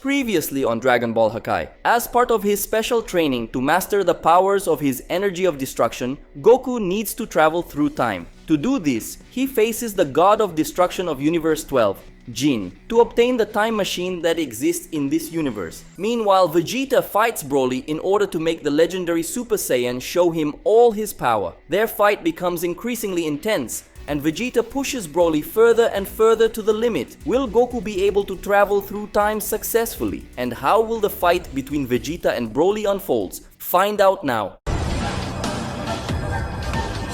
Previously on Dragon Ball Hakai, as part of his special training to master the powers of his energy of destruction, Goku needs to travel through time. To do this, he faces the god of destruction of Universe 12, Giin, to obtain the time machine that exists in this universe. Meanwhile, Vegeta fights Broly in order to make the legendary Super Saiyan show him all his power. Their fight becomes increasingly intense, and Vegeta pushes Broly further and further to the limit. Will Goku be able to travel through time successfully? And how will the fight between Vegeta and Broly unfolds? Find out now.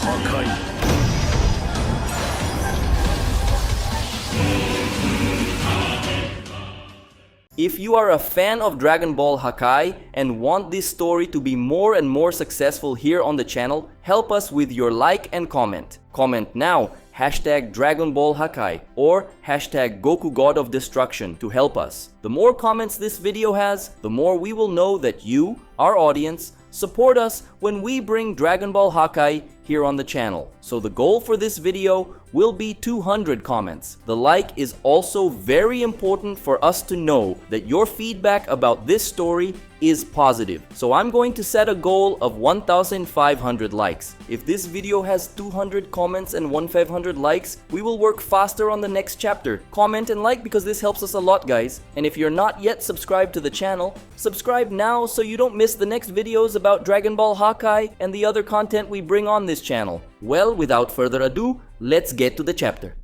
Hakai. If you are a fan of Dragon Ball Hakai and want this story to be more and more successful here on the channel, help us with your like and comment. Comment now, hashtag Dragon Ball Hakai or hashtag Goku God of Destruction to help us. The more comments this video has, the more we will know that you, our audience, support us when we bring Dragon Ball Hakai here on the channel. So the goal for this video will be 200 comments. The like is also very important for us to know that your feedback about this story is positive. So I'm going to set a goal of 1,500 likes. If this video has 200 comments and 1,500 likes, we will work faster on the next chapter. Comment and like because this helps us a lot, guys. And if you're not yet subscribed to the channel, subscribe now so you don't miss the next videos about Dragon Ball Hakai and the other content we bring on this channel. Well, without further ado, let's get to the chapter.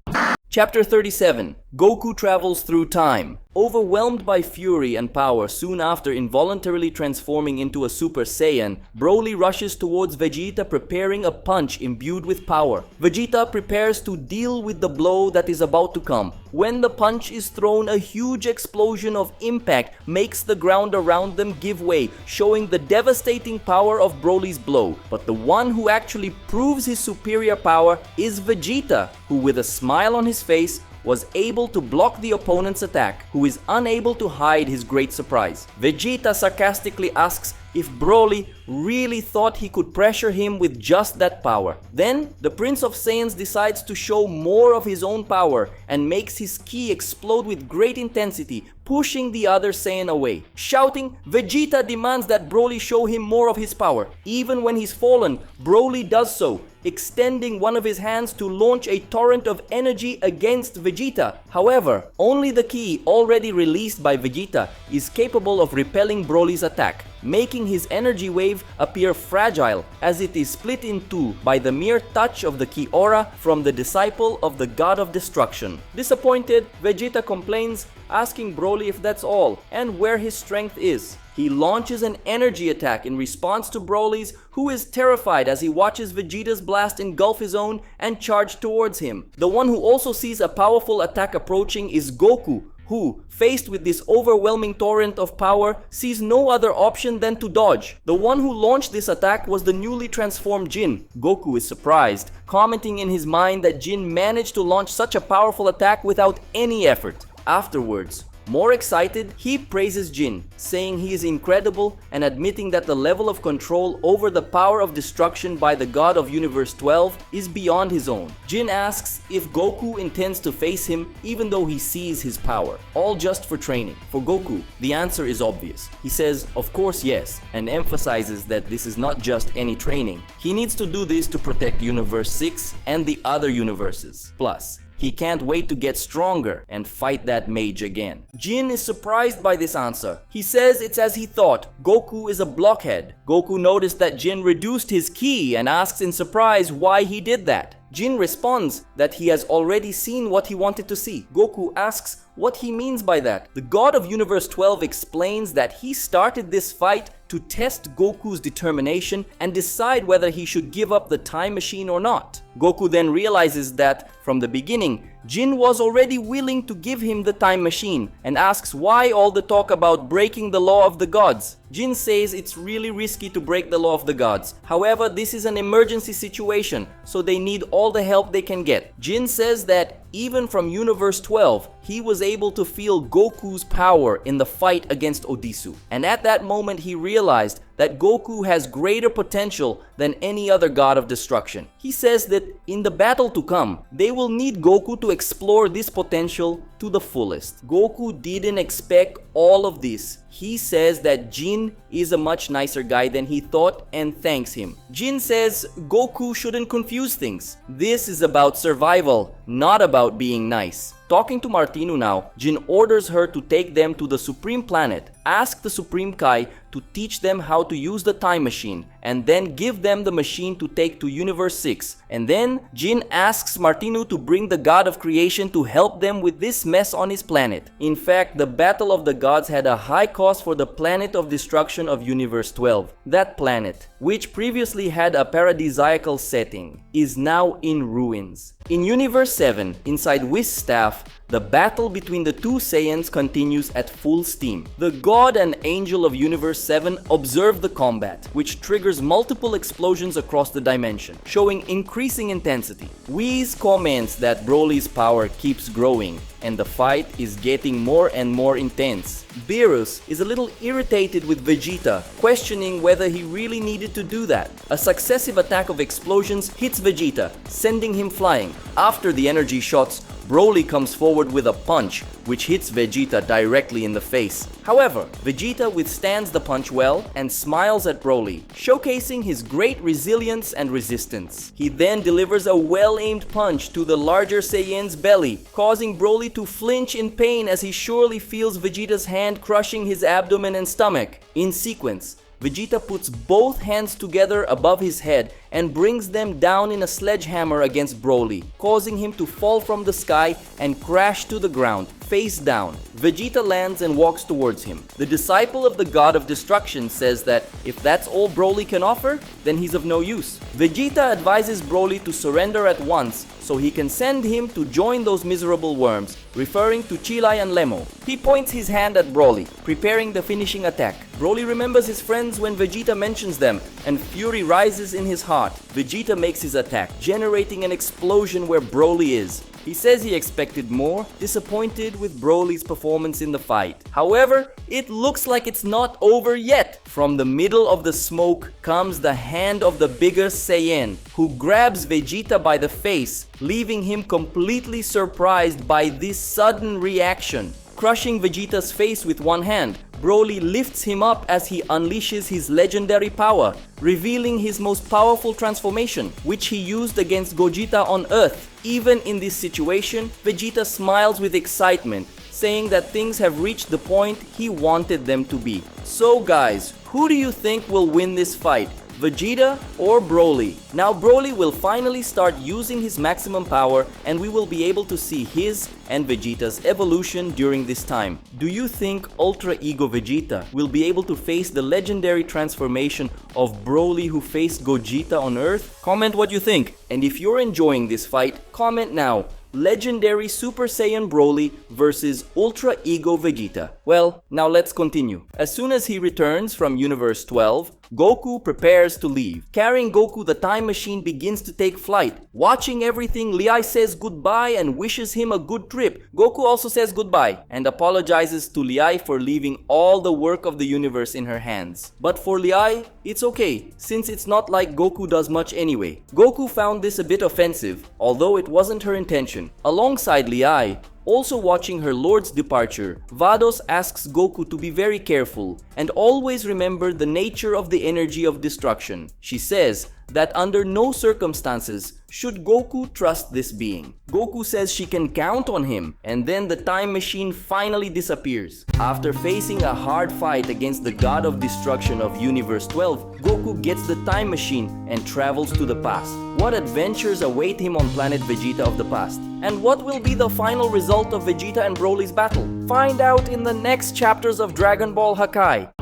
Chapter 37. Goku travels through time. Overwhelmed by fury and power soon after involuntarily transforming into a Super Saiyan, Broly rushes towards Vegeta preparing a punch imbued with power. Vegeta prepares to deal with the blow that is about to come. When the punch is thrown, a huge explosion of impact makes the ground around them give way, showing the devastating power of Broly's blow. But the one who actually proves his superior power is Vegeta, who with a smile on his face was able to block the opponent's attack, who is unable to hide his great surprise. Vegeta sarcastically asks if Broly really thought he could pressure him with just that power. Then, the Prince of Saiyans decides to show more of his own power and makes his ki explode with great intensity, pushing the other Saiyan away. Shouting, Vegeta demands that Broly show him more of his power. Even when he's fallen, Broly does so, extending one of his hands to launch a torrent of energy against Vegeta. However, only the ki already released by Vegeta is capable of repelling Broly's attack, making his energy wave appear fragile as it is split in two by the mere touch of the ki aura from the disciple of the God of Destruction. Disappointed, Vegeta complains, asking Broly if that's all and where his strength is. He launches an energy attack in response to Broly's, who is terrified as he watches Vegeta's blast engulf his own and charge towards him. The one who also sees a powerful attack approaching is Goku, who, faced with this overwhelming torrent of power, sees no other option than to dodge. The one who launched this attack was the newly transformed Giin. Goku is surprised, commenting in his mind that Giin managed to launch such a powerful attack without any effort. Afterwards, more excited, he praises Giin, saying he is incredible and admitting that the level of control over the power of destruction by the god of Universe 12 is beyond his own. Giin asks if Goku intends to face him even though he sees his power, all just for training. For Goku, the answer is obvious. He says, of course yes, and emphasizes that this is not just any training. He needs to do this to protect Universe 6 and the other universes. Plus, he can't wait to get stronger and fight that mage again. Giin is surprised by this answer. He says it's as he thought. Goku is a blockhead. Goku noticed that Giin reduced his ki and asks in surprise why he did that. Giin responds that he has already seen what he wanted to see. Goku asks what he means by that. The god of Universe 12 explains that he started this fight to test Goku's determination and decide whether he should give up the time machine or not. Goku then realizes that, from the beginning, Giin was already willing to give him the time machine and asks why all the talk about breaking the law of the gods. Giin says it's really risky to break the law of the gods. However, this is an emergency situation, so they need all the help they can get. Giin says that even from Universe 12, he was able to feel Goku's power in the fight against Odisu. And at that moment, he realized that Goku has greater potential than any other god of destruction. He says that in the battle to come, they will need Goku to explore this potential to the fullest. Goku didn't expect all of this. He says that Giin is a much nicer guy than he thought and thanks him. Giin says Goku shouldn't confuse things. This is about survival, not about being nice. Talking to Martinu now, Giin orders her to take them to the Supreme Planet, ask the Supreme Kai to teach them how to use the time machine, and then give them the machine to take to Universe 6. And then Giin asks Martinu to bring the God of Creation to help them with this mess on his planet. In fact, the Battle of the Gods had a high cost for the planet of destruction of Universe 12. That planet, which previously had a paradisiacal setting, is now in ruins. In Universe 7, inside Whis staff, the battle between the two Saiyans continues at full steam. The God and Angel of Universe 7 observe the combat, which triggers multiple explosions across the dimension, showing increasing intensity. Whis comments that Broly's power keeps growing, and the fight is getting more and more intense. Beerus is a little irritated with Vegeta, questioning whether he really needed to do that. A successive attack of explosions hits Vegeta, sending him flying. After the energy shots, Broly comes forward with a punch, which hits Vegeta directly in the face. However, Vegeta withstands the punch well and smiles at Broly, showcasing his great resilience and resistance. He then delivers a well-aimed punch to the larger Saiyan's belly, causing Broly to flinch in pain as he surely feels Vegeta's hand crushing his abdomen and stomach. In sequence, Vegeta puts both hands together above his head and brings them down in a sledgehammer against Broly, causing him to fall from the sky and crash to the ground, face down. Vegeta lands and walks towards him. The disciple of the God of Destruction says that if that's all Broly can offer, then he's of no use. Vegeta advises Broly to surrender at once so he can send him to join those miserable worms, referring to Chilai and Lemo. He points his hand at Broly, preparing the finishing attack. Broly remembers his friends when Vegeta mentions them, and fury rises in his heart. Vegeta makes his attack, generating an explosion where Broly is. He says he expected more, disappointed with Broly's performance in the fight. However, it looks like it's not over yet. From the middle of the smoke comes the hand of the bigger Saiyan, who grabs Vegeta by the face, leaving him completely surprised by this sudden reaction. Crushing Vegeta's face with one hand, Broly lifts him up as he unleashes his legendary power, revealing his most powerful transformation, which he used against Gogeta on Earth. Even in this situation, Vegeta smiles with excitement, saying that things have reached the point he wanted them to be. So guys, who do you think will win this fight? Vegeta or Broly? Now Broly will finally start using his maximum power, and we will be able to see his and Vegeta's evolution during this time. Do you think Ultra Ego Vegeta will be able to face the legendary transformation of Broly who faced Gogeta on Earth? Comment what you think, and if you're enjoying this fight, comment now. Legendary Super Saiyan Broly versus Ultra Ego Vegeta. Well, now let's continue. As soon as he returns from Universe 12, Goku prepares to leave. Carrying Goku, the time machine begins to take flight. Watching everything, Liai says goodbye and wishes him a good trip. Goku also says goodbye and apologizes to Liai for leaving all the work of the universe in her hands. But for Liai, it's okay, since it's not like Goku does much anyway. Goku found this a bit offensive, although it wasn't her intention. Alongside Liai, also watching her lord's departure, Vados asks Goku to be very careful and always remember the nature of the energy of destruction. She says that under no circumstances should Goku trust this being. Goku says she can count on him, and then the time machine finally disappears. After facing a hard fight against the God of Destruction of Universe 12, Goku gets the time machine and travels to the past. What adventures await him on planet Vegeta of the past? And what will be the final result of Vegeta and Broly's battle? Find out in the next chapters of Dragon Ball Hakai.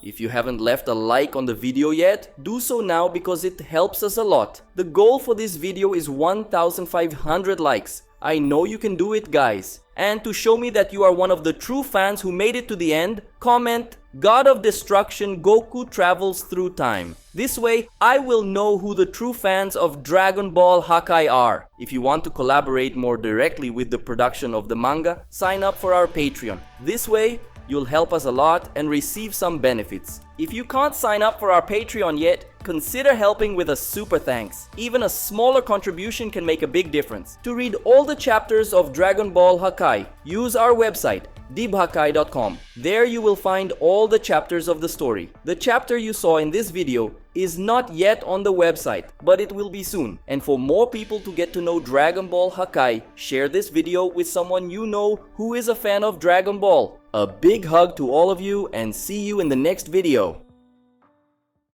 If you haven't left a like on the video yet, do so now because it helps us a lot. The goal for this video is 1,500 likes. I know you can do it, guys. And to show me that you are one of the true fans who made it to the end, comment God of Destruction Goku travels through time. This way, I will know who the true fans of Dragon Ball Hakai are. If you want to collaborate more directly with the production of the manga, sign up for our Patreon. This way, You'll help us a lot and receive some benefits. If you can't sign up for our Patreon yet, consider helping with a super thanks. Even a smaller contribution can make a big difference. To read all the chapters of Dragon Ball Hakai, use our website dibhakai.com. There you will find all the chapters of the story. The chapter you saw in this video is not yet on the website, but it will be soon. And for more people to get to know Dragon Ball Hakai, share this video with someone you know who is a fan of Dragon Ball. A big hug to all of you and see you in the next video.